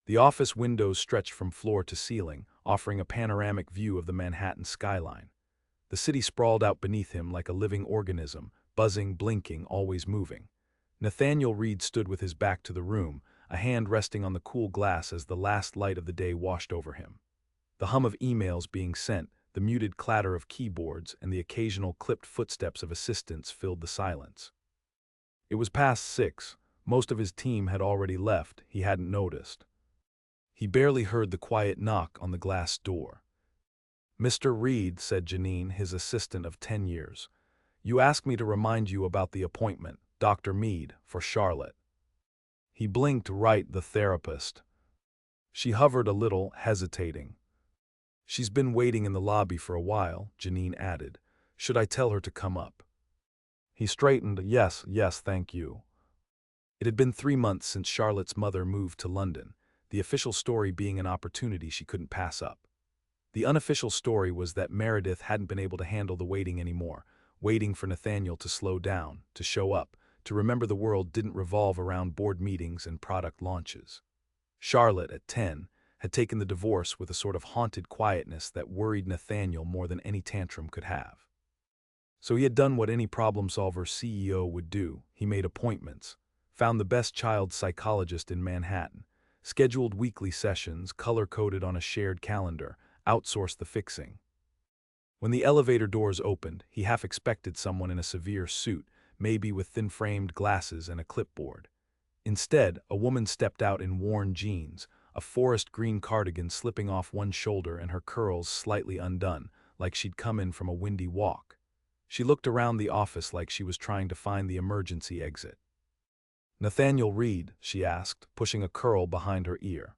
The office windows stretched from floor to ceiling, offering a panoramic view of the Manhattan skyline. The city sprawled out beneath him like a living organism, buzzing, blinking, always moving. Nathaniel Reed stood with his back to the room, a hand resting on the cool glass as the last light of the day washed over him. The hum of emails being sent, the muted clatter of keyboards, and the occasional clipped footsteps of assistants filled the silence. It was past 6. Most of his team had already left. He hadn't noticed. He barely heard the quiet knock on the glass door. "Mr. Reed," said Janine, his assistant of 10 years. "You asked me to remind you about the appointment, Dr. Mead, for Charlotte." He blinked. "Right, the therapist." She hovered a little, hesitating. "She's been waiting in the lobby for a while," Janine added. "Should I tell her to come up?" He straightened. Yes, thank you." It had been 3 months since Charlotte's mother moved to London, the official story being an opportunity she couldn't pass up. The unofficial story was that Meredith hadn't been able to handle the waiting anymore, waiting for Nathaniel to slow down, to show up, to remember the world didn't revolve around board meetings and product launches. Charlotte, at 10, had taken the divorce with a sort of haunted quietness that worried Nathaniel more than any tantrum could have. So he had done what any problem-solver CEO would do. He made appointments, found the best child psychologist in Manhattan, scheduled weekly sessions, color-coded on a shared calendar, outsourced the fixing. When the elevator doors opened, he half expected someone in a severe suit, maybe with thin-framed glasses and a clipboard. Instead, a woman stepped out in worn jeans, a forest green cardigan slipping off one shoulder and her curls slightly undone, like she'd come in from a windy walk. She looked around the office like she was trying to find the emergency exit. "Nathaniel Reed?" she asked, pushing a curl behind her ear.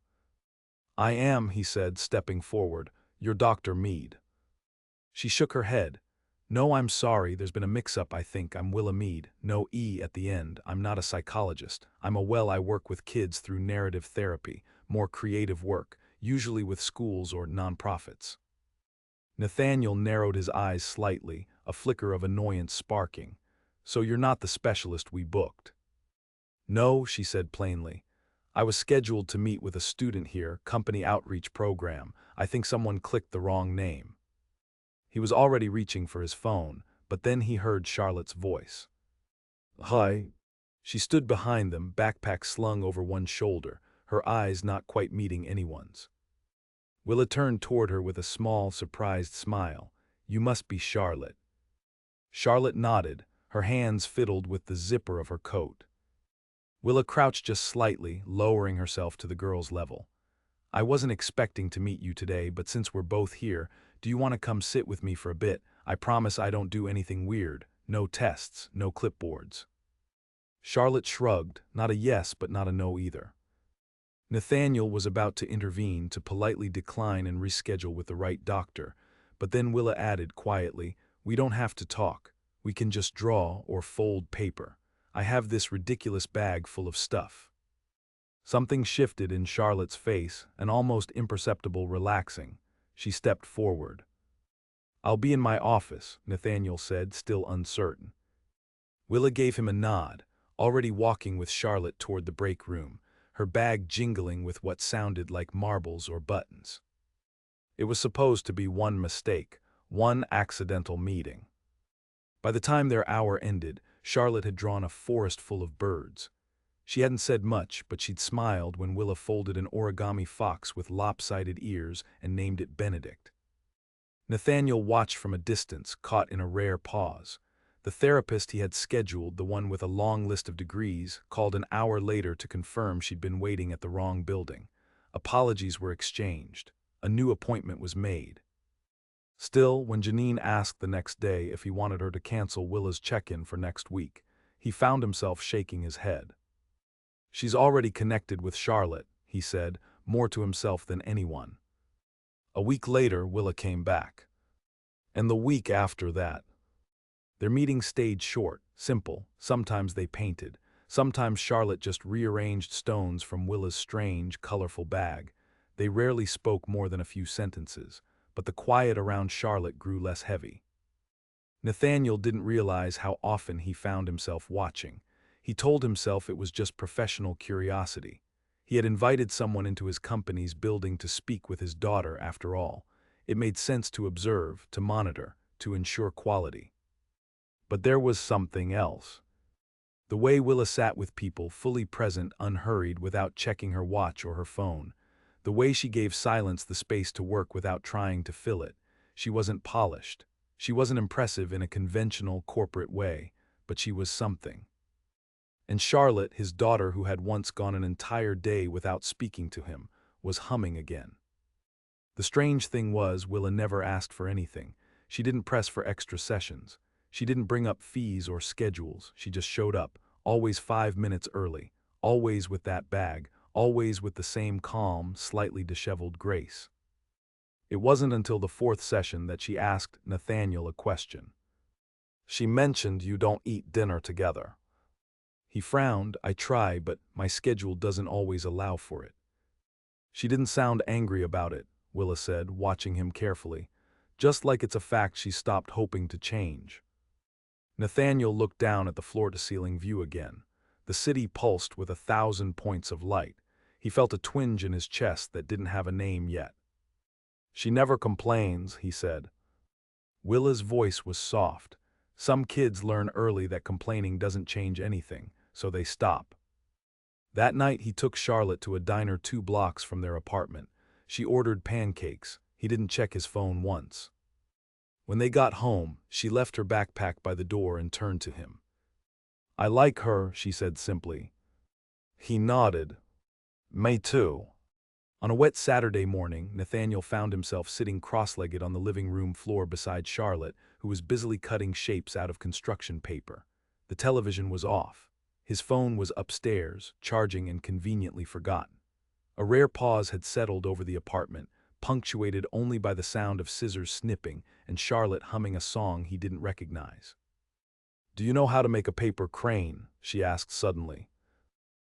"I am," he said, stepping forward. "You're Dr. Mead." She shook her head. "No, I'm sorry, there's been a mix-up. I think I'm Willa Mead, no E at the end. I'm not a psychologist. I work with kids through narrative therapy, more creative work, usually with schools or nonprofits." Nathaniel narrowed his eyes slightly, a flicker of annoyance sparking. "So you're not the specialist we booked?" "No," she said plainly. "I was scheduled to meet with a student here, company outreach program. I think someone clicked the wrong name." He was already reaching for his phone, but then he heard Charlotte's voice. "Hi." She stood behind them, backpack slung over one shoulder, her eyes not quite meeting anyone's. Willa turned toward her with a small, surprised smile. "You must be Charlotte." Charlotte nodded, her hands fiddled with the zipper of her coat. Willa crouched just slightly, lowering herself to the girl's level. "I wasn't expecting to meet you today, but since we're both here, do you want to come sit with me for a bit? I promise I don't do anything weird. No tests, no clipboards." Charlotte shrugged, not a yes but not a no either. Nathaniel was about to intervene, to politely decline and reschedule with the right doctor, but then Willa added quietly, "We don't have to talk. We can just draw or fold paper. I have this ridiculous bag full of stuff." Something shifted in Charlotte's face, an almost imperceptible relaxing. She stepped forward. "I'll be in my office," Nathaniel said, still uncertain. Willa gave him a nod, already walking with Charlotte toward the break room, her bag jingling with what sounded like marbles or buttons. It was supposed to be one mistake, one accidental meeting. By the time their hour ended, Charlotte had drawn a forest full of birds. She hadn't said much, but she'd smiled when Willa folded an origami fox with lopsided ears and named it Benedict. Nathaniel watched from a distance, caught in a rare pause. The therapist he had scheduled, the one with a long list of degrees, called an hour later to confirm she'd been waiting at the wrong building. Apologies were exchanged. A new appointment was made. Still, when Janine asked the next day if he wanted her to cancel Willa's check-in for next week, he found himself shaking his head. "She's already connected with Charlotte," he said, more to himself than anyone. A week later, Willa came back. And the week after that. Their meeting stayed short, simple. Sometimes they painted. Sometimes Charlotte just rearranged stones from Willa's strange, colorful bag. They rarely spoke more than a few sentences, but the quiet around Charlotte grew less heavy. Nathaniel didn't realize how often he found himself watching. He told himself it was just professional curiosity. He had invited someone into his company's building to speak with his daughter after all. It made sense to observe, to monitor, to ensure quality. But there was something else. The way Willa sat with people, fully present, unhurried, without checking her watch or her phone. The way she gave silence the space to work without trying to fill it. She wasn't polished. She wasn't impressive in a conventional corporate way, but she was something. And Charlotte, his daughter who had once gone an entire day without speaking to him, was humming again. The strange thing was, Willa never asked for anything. She didn't press for extra sessions. She didn't bring up fees or schedules. She just showed up, always 5 minutes early, always with that bag, always with the same calm, slightly disheveled grace. It wasn't until the fourth session that she asked Nathaniel a question. "She mentioned you don't eat dinner together." He frowned. "I try, but my schedule doesn't always allow for it." "She didn't sound angry about it," Willa said, watching him carefully. "Just like it's a fact she stopped hoping to change." Nathaniel looked down at the floor-to-ceiling view again. The city pulsed with 1,000 points of light. He felt a twinge in his chest that didn't have a name yet. "She never complains," he said. Willa's voice was soft. Some kids learn early that complaining doesn't change anything, so they stop. That night he took Charlotte to a diner 2 blocks from their apartment. She ordered pancakes. He didn't check his phone once. When they got home, she left her backpack by the door and turned to him. "I like her," she said simply. He nodded. "Me too." On a wet Saturday morning, Nathaniel found himself sitting cross-legged on the living room floor beside Charlotte, who was busily cutting shapes out of construction paper. The television was off. His phone was upstairs, charging and conveniently forgotten. A rare pause had settled over the apartment, punctuated only by the sound of scissors snipping and Charlotte humming a song he didn't recognize. "Do you know how to make a paper crane?" she asked suddenly.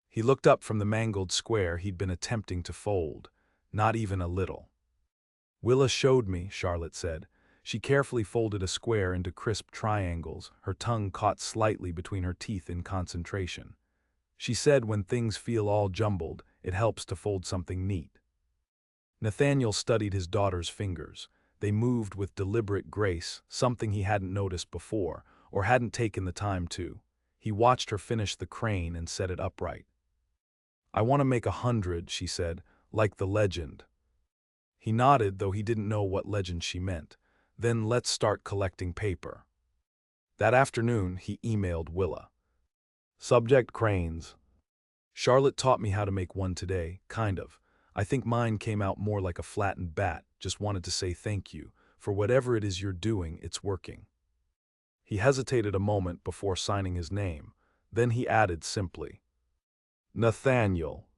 He looked up from the mangled square he'd been attempting to fold. Not even a little. "Willa showed me," Charlotte said. She carefully folded a square into crisp triangles, her tongue caught slightly between her teeth in concentration. She said when things feel all jumbled, it helps to fold something neat. Nathaniel studied his daughter's fingers. They moved with deliberate grace, something he hadn't noticed before, or hadn't taken the time to. He watched her finish the crane and set it upright. "I want to make 100, she said, "like the legend." He nodded, though he didn't know what legend she meant. "Then let's start collecting paper." That afternoon, he emailed Willa. "Subject cranes. Charlotte taught me how to make one today, kind of. I think mine came out more like a flattened bat. Just wanted to say thank you. For whatever it is you're doing, it's working." He hesitated a moment before signing his name. Then he added simply, "Nathaniel."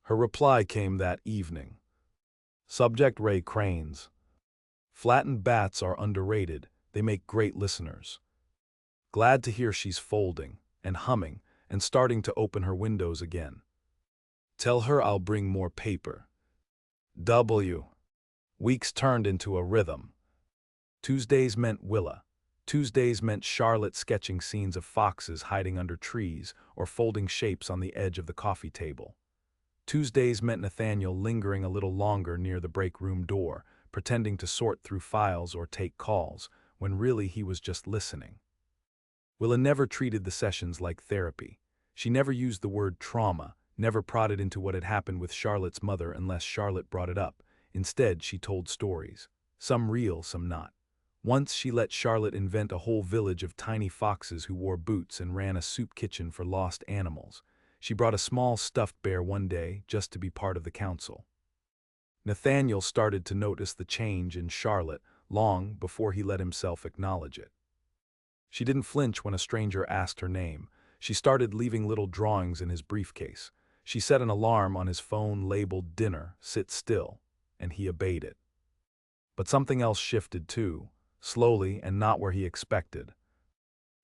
Her reply came that evening. Subject Ray Cranes. Flattened bats are underrated. They make great listeners. Glad to hear she's folding and humming and starting to open her windows again. Tell her I'll bring more paper. W. Weeks turned into a rhythm. Tuesdays meant Willa. Tuesdays meant Charlotte sketching scenes of foxes hiding under trees or folding shapes on the edge of the coffee table. Tuesdays meant Nathaniel lingering a little longer near the break room door, pretending to sort through files or take calls, when really he was just listening. Willa never treated the sessions like therapy. She never used the word trauma, never prodded into what had happened with Charlotte's mother unless Charlotte brought it up. Instead, she told stories. Some real, some not. Once she let Charlotte invent a whole village of tiny foxes who wore boots and ran a soup kitchen for lost animals. She brought a small stuffed bear one day just to be part of the council. Nathaniel started to notice the change in Charlotte long before he let himself acknowledge it. She didn't flinch when a stranger asked her name. She started leaving little drawings in his briefcase. She set an alarm on his phone labeled "Dinner, sit still," and he obeyed it. But something else shifted too, slowly and not where he expected.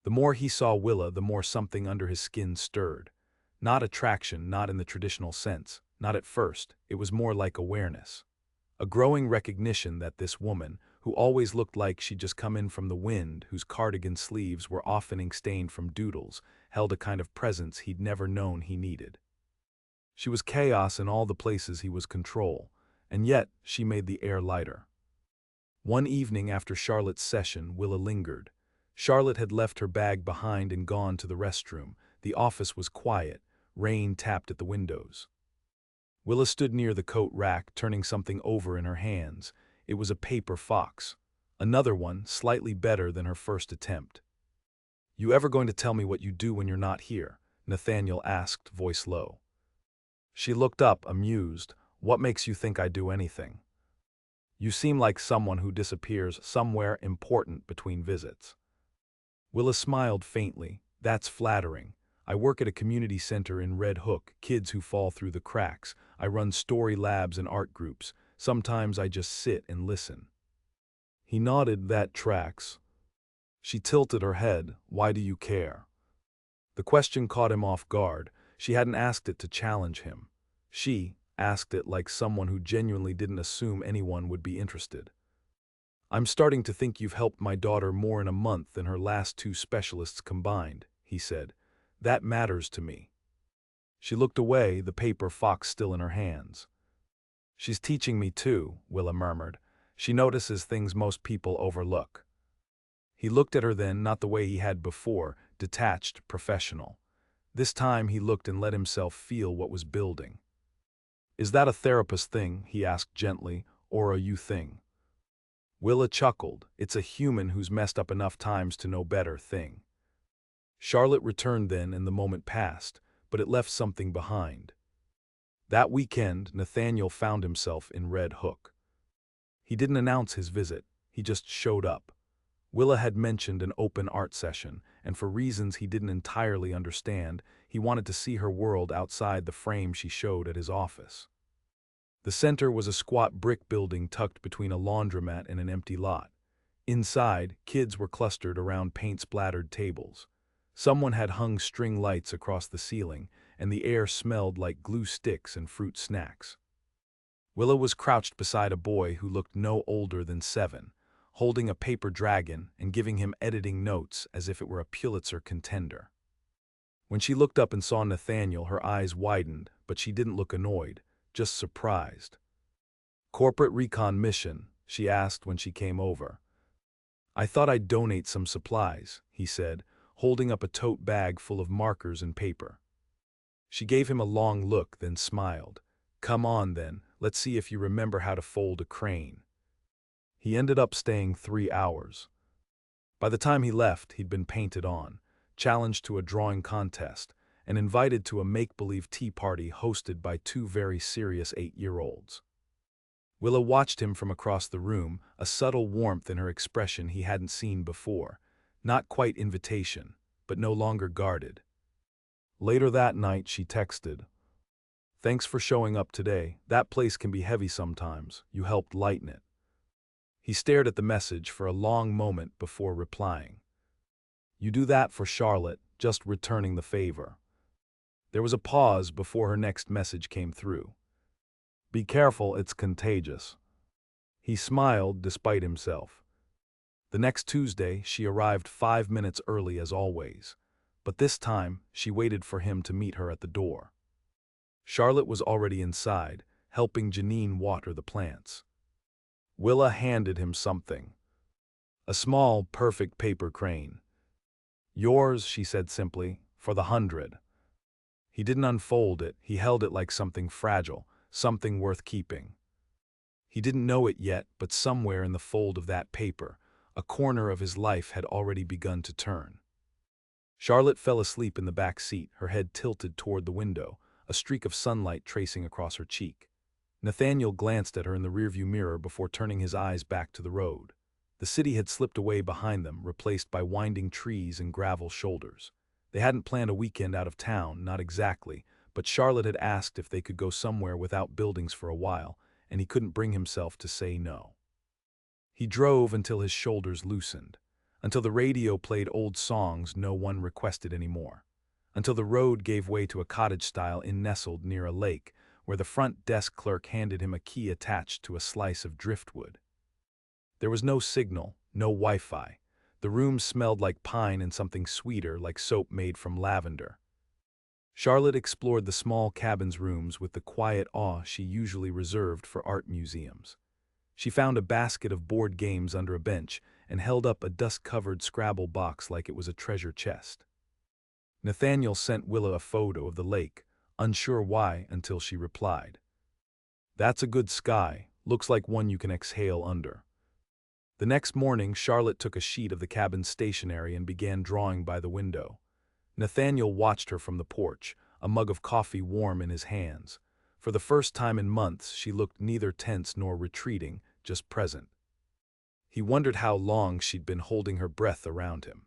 The more he saw Willa, the more something under his skin stirred. Not attraction, not in the traditional sense, not at first. It was more like awareness. A growing recognition that this woman, who always looked like she'd just come in from the wind, whose cardigan sleeves were often ink-stained from doodles, held a kind of presence he'd never known he needed. She was chaos in all the places he was control, and yet she made the air lighter. One evening after Charlotte's session, Willa lingered. Charlotte had left her bag behind and gone to the restroom. The office was quiet. Rain tapped at the windows. Willa stood near the coat rack, turning something over in her hands. It was a paper fox. Another one, slightly better than her first attempt. "You ever going to tell me what you do when you're not here?" Nathaniel asked, voice low. She looked up, amused. "What makes you think I do anything? You seem like someone who disappears somewhere important between visits." Willa smiled faintly. "That's flattering. I work at a community center in Red Hook, kids who fall through the cracks. I run story labs and art groups. Sometimes I just sit and listen." He nodded. "That tracks." She tilted her head. "Why do you care?" The question caught him off guard. She hadn't asked it to challenge him. She asked it like someone who genuinely didn't assume anyone would be interested. "I'm starting to think you've helped my daughter more in a month than her last two specialists combined," he said. "That matters to me." She looked away, the paper fox still in her hands. "She's teaching me too," Willa murmured. "She notices things most people overlook." He looked at her then, not the way he had before, detached, professional. This time he looked and let himself feel what was building. "Is that a therapist thing," he asked gently, "or a you thing?" Willa chuckled. "It's a human who's messed up enough times to know better thing." Charlotte returned then, and the moment passed, but it left something behind. That weekend, Nathaniel found himself in Red Hook. He didn't announce his visit, he just showed up. Willa had mentioned an open art session, and for reasons he didn't entirely understand, he wanted to see her world outside the frame she showed at his office. The center was a squat brick building tucked between a laundromat and an empty lot. Inside, kids were clustered around paint-splattered tables. Someone had hung string lights across the ceiling, and the air smelled like glue sticks and fruit snacks. Willa was crouched beside a boy who looked no older than 7, holding a paper dragon and giving him editing notes as if it were a Pulitzer contender. When she looked up and saw Nathaniel, her eyes widened, but she didn't look annoyed, just surprised. "Corporate recon mission?" she asked when she came over. "I thought I'd donate some supplies," he said, holding up a tote bag full of markers and paper. She gave him a long look, then smiled. "Come on then, let's see if you remember how to fold a crane." He ended up staying 3 hours. By the time he left, he'd been painted on, challenged to a drawing contest, and invited to a make-believe tea party hosted by 2 very serious 8-year-olds. Willa watched him from across the room, a subtle warmth in her expression he hadn't seen before. Not quite invitation, but no longer guarded. Later that night, she texted, "Thanks for showing up today. That place can be heavy sometimes. You helped lighten it." He stared at the message for a long moment before replying. "You do that for Charlotte, just returning the favor." There was a pause before her next message came through. "Be careful, it's contagious." He smiled despite himself. The next Tuesday, she arrived 5 minutes early as always, but this time she waited for him to meet her at the door. Charlotte was already inside, helping Janine water the plants. Willa handed him something. A small, perfect paper crane. "Yours," she said simply, "for the 100. He didn't unfold it, he held it like something fragile, something worth keeping. He didn't know it yet, but somewhere in the fold of that paper, a corner of his life had already begun to turn. Charlotte fell asleep in the back seat, her head tilted toward the window, a streak of sunlight tracing across her cheek. Nathaniel glanced at her in the rearview mirror before turning his eyes back to the road. The city had slipped away behind them, replaced by winding trees and gravel shoulders. They hadn't planned a weekend out of town, not exactly, but Charlotte had asked if they could go somewhere without buildings for a while, and he couldn't bring himself to say no. He drove until his shoulders loosened, until the radio played old songs no one requested anymore, until the road gave way to a cottage-style inn nestled near a lake, where the front desk clerk handed him a key attached to a slice of driftwood. There was no signal, no Wi-Fi. The room smelled like pine and something sweeter, like soap made from lavender. Charlotte explored the small cabin's rooms with the quiet awe she usually reserved for art museums. She found a basket of board games under a bench and held up a dust-covered Scrabble box like it was a treasure chest. Nathaniel sent Willa a photo of the lake, unsure why until she replied. "That's a good sky, looks like one you can exhale under." The next morning, Charlotte took a sheet of the cabin's stationery and began drawing by the window. Nathaniel watched her from the porch, a mug of coffee warm in his hands. For the first time in months, she looked neither tense nor retreating, just present. He wondered how long she'd been holding her breath around him.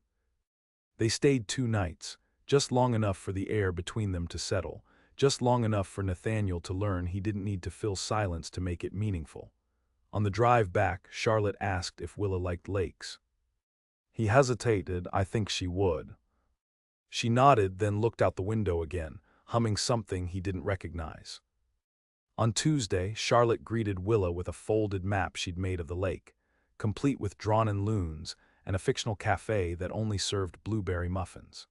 They stayed 2 nights, just long enough for the air between them to settle, just long enough for Nathaniel to learn he didn't need to fill silence to make it meaningful. On the drive back, Charlotte asked if Willa liked lakes. He hesitated. "I think she would." She nodded, then looked out the window again, humming something he didn't recognize. On Tuesday, Charlotte greeted Willa with a folded map she'd made of the lake, complete with drawn-in loons and a fictional cafe that only served blueberry muffins.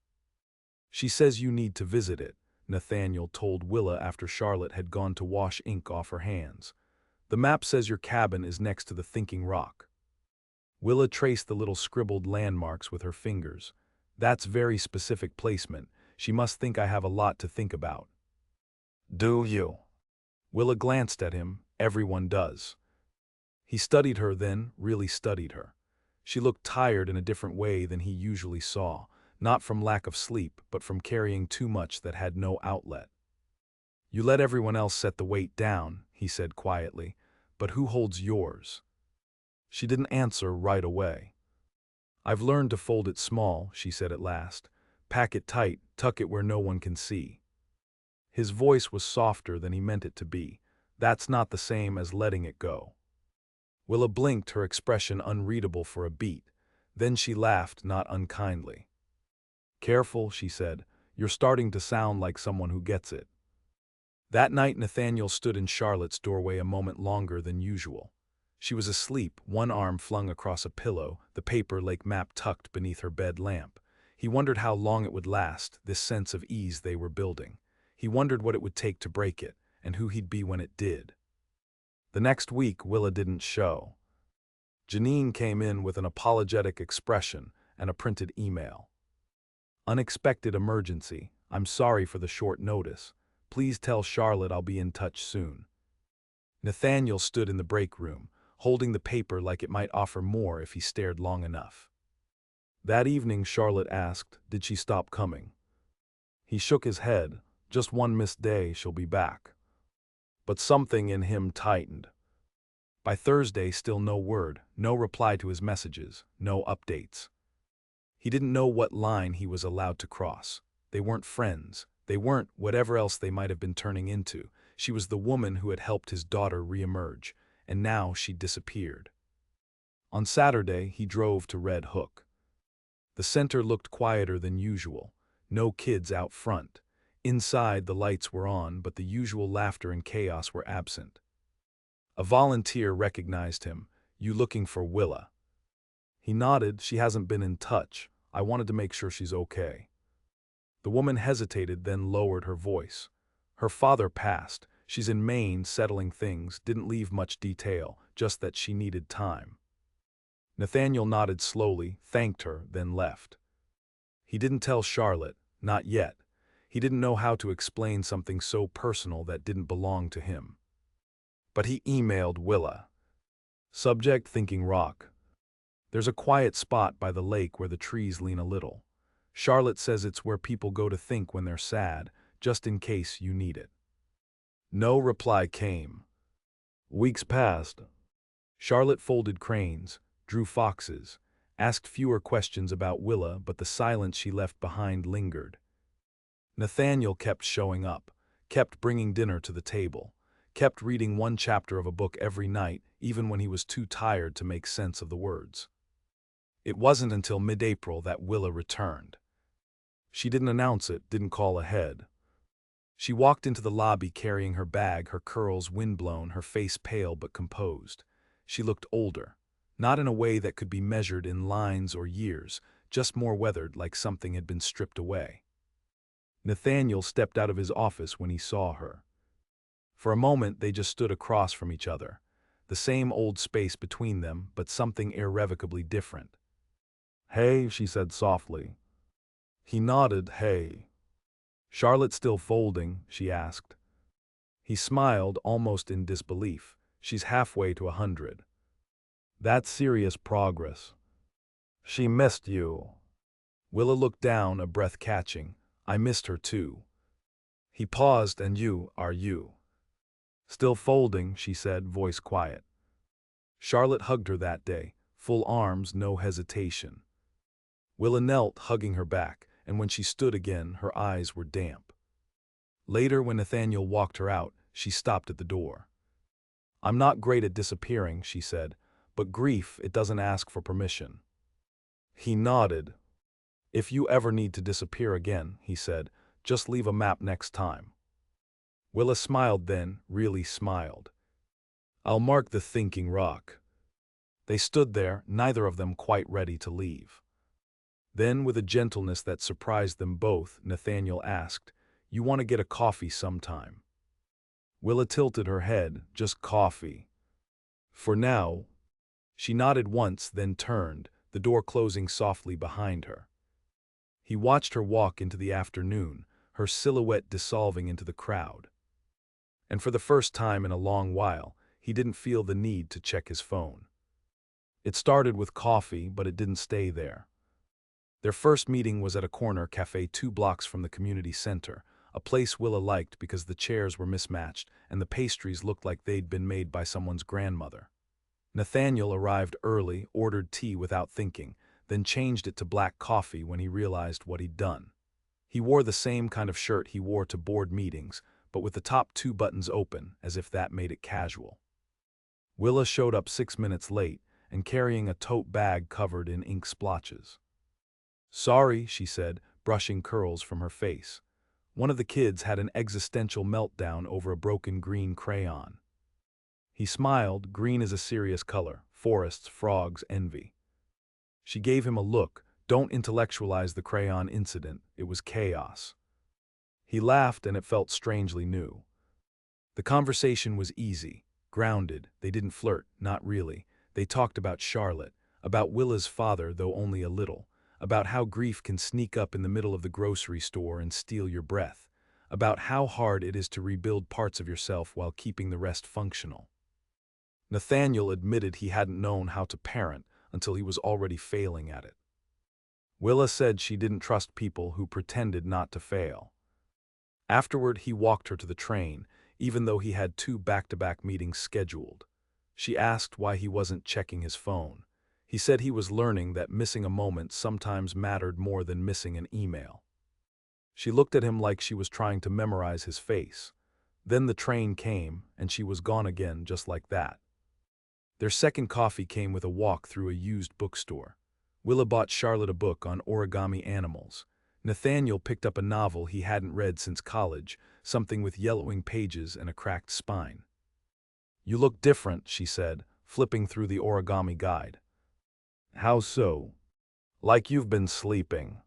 "She says you need to visit it," Nathaniel told Willa after Charlotte had gone to wash ink off her hands. "The map says your cabin is next to the thinking rock." Willa traced the little scribbled landmarks with her fingers. "That's very specific placement. She must think I have a lot to think about." "Do you?" Willa glanced at him. "Everyone does." He studied her then, really studied her. She looked tired in a different way than he usually saw, not from lack of sleep, but from carrying too much that had no outlet. "You let everyone else set the weight down," he said quietly, "but who holds yours?" She didn't answer right away. "I've learned to fold it small," she said at last. "Pack it tight, tuck it where no one can see." His voice was softer than he meant it to be. "That's not the same as letting it go." Willa blinked, her expression unreadable for a beat. Then she laughed, not unkindly. "Careful," she said. "You're starting to sound like someone who gets it." That night, Nathaniel stood in Charlotte's doorway a moment longer than usual. She was asleep, one arm flung across a pillow, the paper lake map tucked beneath her bed lamp. He wondered how long it would last, this sense of ease they were building. He wondered what it would take to break it, and who he'd be when it did. The next week, Willa didn't show. Janine came in with an apologetic expression and a printed email. "Unexpected emergency. I'm sorry for the short notice. Please tell Charlotte I'll be in touch soon." Nathaniel stood in the break room, holding the paper like it might offer more if he stared long enough. That evening, Charlotte asked, "Did she stop coming?" He shook his head. "Just one missed day, she'll be back." But something in him tightened. By Thursday, still no word, no reply to his messages, no updates. He didn't know what line he was allowed to cross. They weren't friends. They weren't whatever else they might have been turning into. She was the woman who had helped his daughter reemerge, and now she'd disappeared. On Saturday, he drove to Red Hook. The center looked quieter than usual. No kids out front. Inside, the lights were on, but the usual laughter and chaos were absent. A volunteer recognized him. "You looking for Willa?" He nodded. "She hasn't been in touch. I wanted to make sure she's okay." The woman hesitated, then lowered her voice. "Her father passed. She's in Maine settling things, didn't leave much detail, just that she needed time." Nathaniel nodded slowly, thanked her, then left. He didn't tell Charlotte, not yet. He didn't know how to explain something so personal that didn't belong to him. But he emailed Willa. Subject: Thinking Rock. "There's a quiet spot by the lake where the trees lean a little. Charlotte says it's where people go to think when they're sad, just in case you need it." No reply came. Weeks passed. Charlotte folded cranes, drew foxes, asked fewer questions about Willa, but the silence she left behind lingered. Nathaniel kept showing up, kept bringing dinner to the table, kept reading one chapter of a book every night, even when he was too tired to make sense of the words. It wasn't until mid-April that Willa returned. She didn't announce it, didn't call ahead. She walked into the lobby carrying her bag, her curls windblown, her face pale but composed. She looked older, not in a way that could be measured in lines or years, just more weathered, like something had been stripped away. Nathaniel stepped out of his office when he saw her. For a moment they just stood across from each other, the same old space between them, but something irrevocably different. "Hey," she said softly. He nodded, "Hey." "Charlotte still folding?" she asked. He smiled, almost in disbelief. "She's halfway to 100. That's serious progress." "She missed you." Willa looked down, a breath catching. "I missed her too." He paused. "And you? Still folding," she said, voice quiet. Charlotte hugged her that day, full arms, no hesitation. Willa knelt, hugging her back, and when she stood again, her eyes were damp. Later, when Nathaniel walked her out, she stopped at the door. "I'm not great at disappearing," she said, "but grief, it doesn't ask for permission." He nodded. "If you ever need to disappear again," he said, "just leave a map next time." Willa smiled then, really smiled. "I'll mark the thinking rock." They stood there, neither of them quite ready to leave. Then, with a gentleness that surprised them both, Nathaniel asked, "You want to get a coffee sometime?" Willa tilted her head. "Just coffee. For now." She nodded once, then turned, the door closing softly behind her. He watched her walk into the afternoon, her silhouette dissolving into the crowd. And for the first time in a long while, he didn't feel the need to check his phone. It started with coffee, but it didn't stay there. Their first meeting was at a corner cafe 2 blocks from the community center, a place Willa liked because the chairs were mismatched and the pastries looked like they'd been made by someone's grandmother. Nathaniel arrived early, ordered tea without thinking, then changed it to black coffee when he realized what he'd done. He wore the same kind of shirt he wore to board meetings, but with the top 2 buttons open, as if that made it casual. Willa showed up 6 minutes late and carrying a tote bag covered in ink splotches. "Sorry," she said, brushing curls from her face. One of the kids had an existential meltdown over a broken green crayon. He smiled. "Green is a serious color. Forests, frogs, envy." She gave him a look. "Don't intellectualize the crayon incident. It was chaos." He laughed, and it felt strangely new. The conversation was easy, grounded. They didn't flirt, not really. They talked about Charlotte, about Willa's father, though only a little, about how grief can sneak up in the middle of the grocery store and steal your breath, about how hard it is to rebuild parts of yourself while keeping the rest functional. Nathaniel admitted he hadn't known how to parent until he was already failing at it. Willa said she didn't trust people who pretended not to fail. Afterward, he walked her to the train, even though he had 2 back-to-back meetings scheduled. She asked why he wasn't checking his phone. He said he was learning that missing a moment sometimes mattered more than missing an email. She looked at him like she was trying to memorize his face. Then the train came, and she was gone again just like that. Their second coffee came with a walk through a used bookstore. Willa bought Charlotte a book on origami animals. Nathaniel picked up a novel he hadn't read since college, something with yellowing pages and a cracked spine. "You look different," she said, flipping through the origami guide. "How so?" "Like you've been sleeping."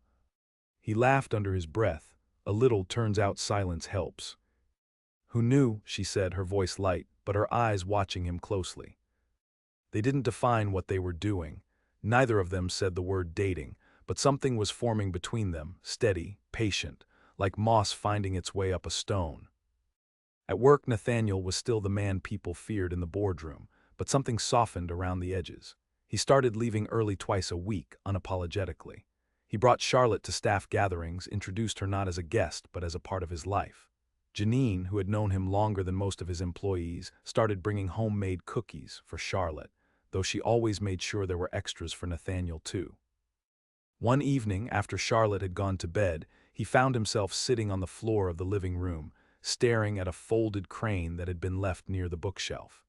He laughed under his breath. "A little, turns out silence helps." "Who knew?" she said, her voice light, but her eyes watching him closely. They didn't define what they were doing. Neither of them said the word dating, but something was forming between them, steady, patient, like moss finding its way up a stone. At work, Nathaniel was still the man people feared in the boardroom, but something softened around the edges. He started leaving early twice a week, unapologetically. He brought Charlotte to staff gatherings, introduced her not as a guest, but as a part of his life. Janine, who had known him longer than most of his employees, started bringing homemade cookies for Charlotte, though she always made sure there were extras for Nathaniel too. One evening, after Charlotte had gone to bed, he found himself sitting on the floor of the living room, staring at a folded crane that had been left near the bookshelf.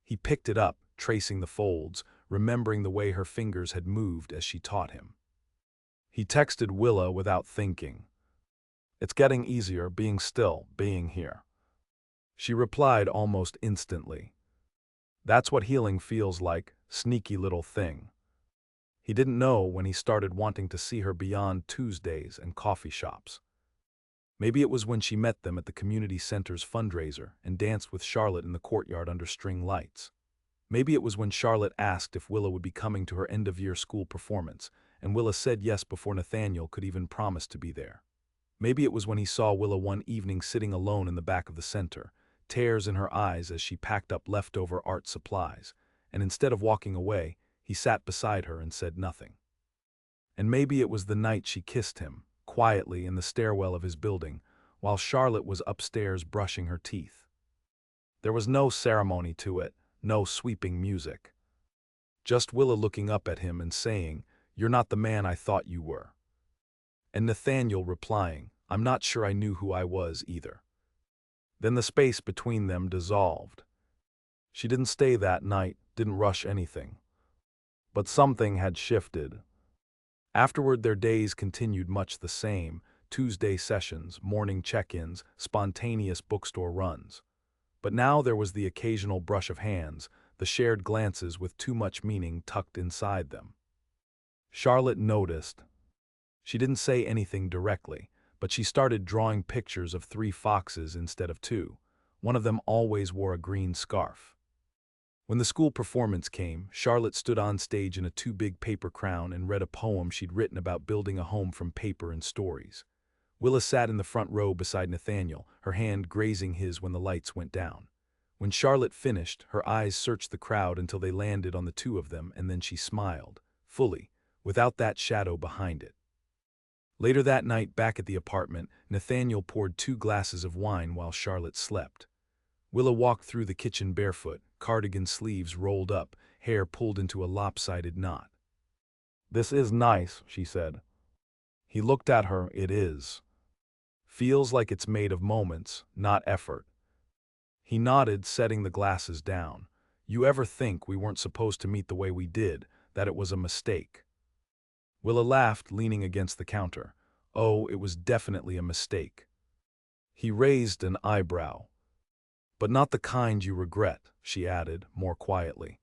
He picked it up, tracing the folds, remembering the way her fingers had moved as she taught him. He texted Willa without thinking. "It's getting easier, being still, being here." She replied almost instantly. "That's what healing feels like, sneaky little thing." He didn't know when he started wanting to see her beyond Tuesdays and coffee shops. Maybe it was when she met them at the community center's fundraiser and danced with Charlotte in the courtyard under string lights. Maybe it was when Charlotte asked if Willa would be coming to her end-of-year school performance, and Willa said yes before Nathaniel could even promise to be there. Maybe it was when he saw Willa one evening sitting alone in the back of the center, tears in her eyes as she packed up leftover art supplies, and instead of walking away, he sat beside her and said nothing. And maybe it was the night she kissed him, quietly in the stairwell of his building, while Charlotte was upstairs brushing her teeth. There was no ceremony to it, no sweeping music. Just Willa looking up at him and saying, "You're not the man I thought you were." And Nathaniel replying, "I'm not sure I knew who I was either." Then the space between them dissolved. She didn't stay that night, didn't rush anything. But something had shifted. Afterward, their days continued much the same: Tuesday sessions, morning check-ins, spontaneous bookstore runs. But now there was the occasional brush of hands, the shared glances with too much meaning tucked inside them. Charlotte noticed. She didn't say anything directly, but she started drawing pictures of 3 foxes instead of 2. One of them always wore a green scarf. When the school performance came, Charlotte stood on stage in a too big paper crown and read a poem she'd written about building a home from paper and stories. Willa sat in the front row beside Nathaniel, her hand grazing his when the lights went down. When Charlotte finished, her eyes searched the crowd until they landed on the 2 of them, and then she smiled, fully, without that shadow behind it. Later that night, back at the apartment, Nathaniel poured 2 glasses of wine while Charlotte slept. Willa walked through the kitchen barefoot, cardigan sleeves rolled up, hair pulled into a lopsided knot. "This is nice," she said. He looked at her. "It is. Feels like it's made of moments, not effort." He nodded, setting the glasses down. "You ever think we weren't supposed to meet the way we did, that it was a mistake?" Willa laughed, leaning against the counter. "Oh, it was definitely a mistake." He raised an eyebrow. "But not the kind you regret," she added, more quietly.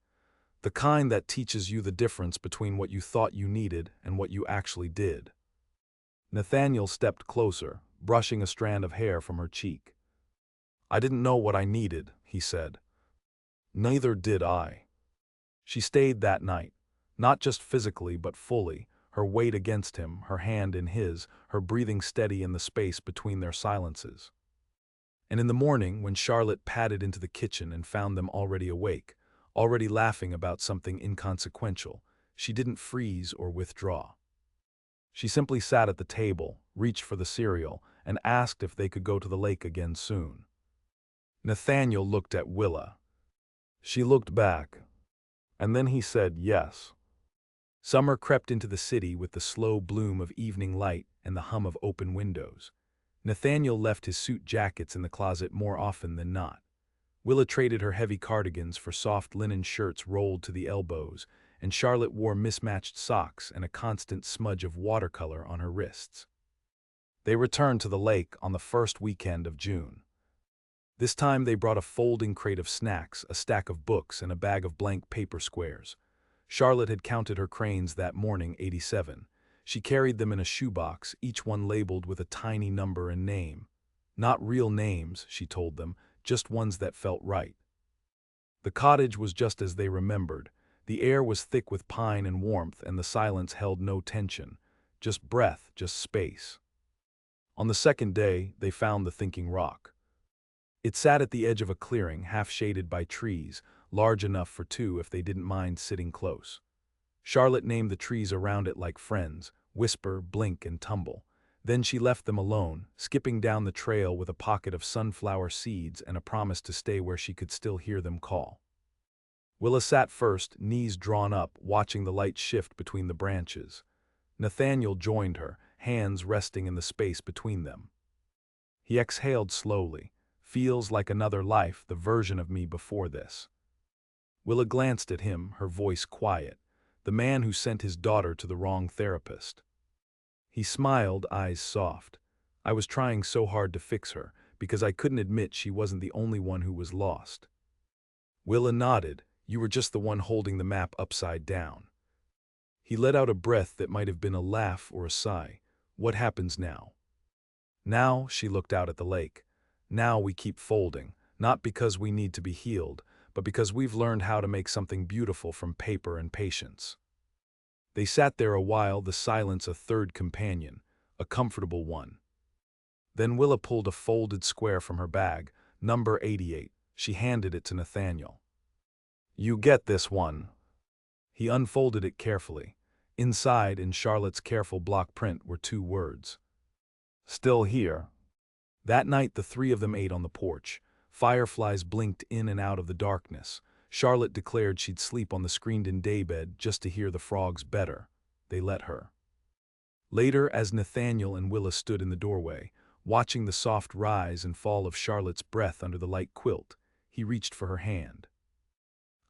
"The kind that teaches you the difference between what you thought you needed and what you actually did." Nathaniel stepped closer, brushing a strand of hair from her cheek. "I didn't know what I needed," he said. "Neither did I." She stayed that night, not just physically but fully, her weight against him, her hand in his, her breathing steady in the space between their silences. And in the morning, when Charlotte padded into the kitchen and found them already awake, already laughing about something inconsequential, she didn't freeze or withdraw. She simply sat at the table, reached for the cereal, and asked if they could go to the lake again soon. Nathaniel looked at Willa. She looked back. And then he said yes. Summer crept into the city with the slow bloom of evening light and the hum of open windows. Nathaniel left his suit jackets in the closet more often than not. Willa traded her heavy cardigans for soft linen shirts rolled to the elbows, and Charlotte wore mismatched socks and a constant smudge of watercolor on her wrists. They returned to the lake on the first weekend of June. This time they brought a folding crate of snacks, a stack of books, and a bag of blank paper squares. Charlotte had counted her cranes that morning, 87. She carried them in a shoebox, each one labeled with a tiny number and name. Not real names, she told them, just ones that felt right. The cottage was just as they remembered. The air was thick with pine and warmth, and the silence held no tension. Just breath, just space. On the second day, they found the thinking rock. It sat at the edge of a clearing, half shaded by trees, large enough for 2 if they didn't mind sitting close. Charlotte named the trees around it like friends: Whisper, Blink, and Tumble. Then she left them alone, skipping down the trail with a pocket of sunflower seeds and a promise to stay where she could still hear them call. Willa sat first, knees drawn up, watching the light shift between the branches. Nathaniel joined her, hands resting in the space between them. He exhaled slowly. "Feels like another life, the version of me before this." Willa glanced at him, her voice quiet. The man who sent his daughter to the wrong therapist. He smiled, eyes soft. "I was trying so hard to fix her, because I couldn't admit she wasn't the only one who was lost." Willa nodded. "You were just the one holding the map upside down." He let out a breath that might have been a laugh or a sigh. "What happens now?" Now she looked out at the lake. Now we keep folding, not because we need to be healed, but because we've learned how to make something beautiful from paper and patience. They sat there a while, the silence a third companion, a comfortable one. Then Willa pulled a folded square from her bag, number 88. She handed it to Nathaniel. You get this one. He unfolded it carefully. Inside, in Charlotte's careful block print, were 2 words. Still here. That night the 3 of them ate on the porch. Fireflies blinked in and out of the darkness. Charlotte declared she'd sleep on the screened-in daybed just to hear the frogs better. They let her. Later, as Nathaniel and Willa stood in the doorway, watching the soft rise and fall of Charlotte's breath under the light quilt, he reached for her hand.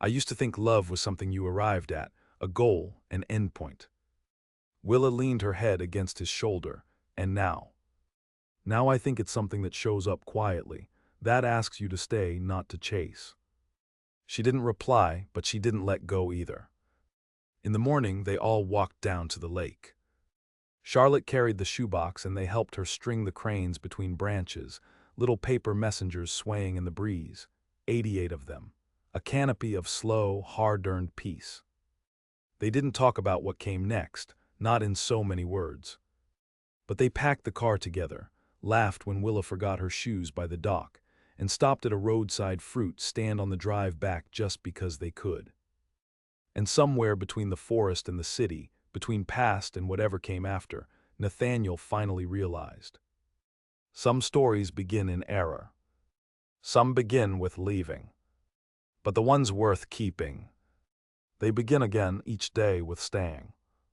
I used to think love was something you arrived at, a goal, an endpoint. Willa leaned her head against his shoulder, and now I think it's something that shows up quietly, that asks you to stay, not to chase. She didn't reply, but she didn't let go either. In the morning, they all walked down to the lake. Charlotte carried the shoebox and they helped her string the cranes between branches, little paper messengers swaying in the breeze, 88 of them, a canopy of slow, hard-earned peace. They didn't talk about what came next, not in so many words. But they packed the car together, laughed when Willa forgot her shoes by the dock, and stopped at a roadside fruit stand on the drive back just because they could. And somewhere between the forest and the city, between past and whatever came after, Nathaniel finally realized. Some stories begin in error. Some begin with leaving. But the ones worth keeping, they begin again each day with staying.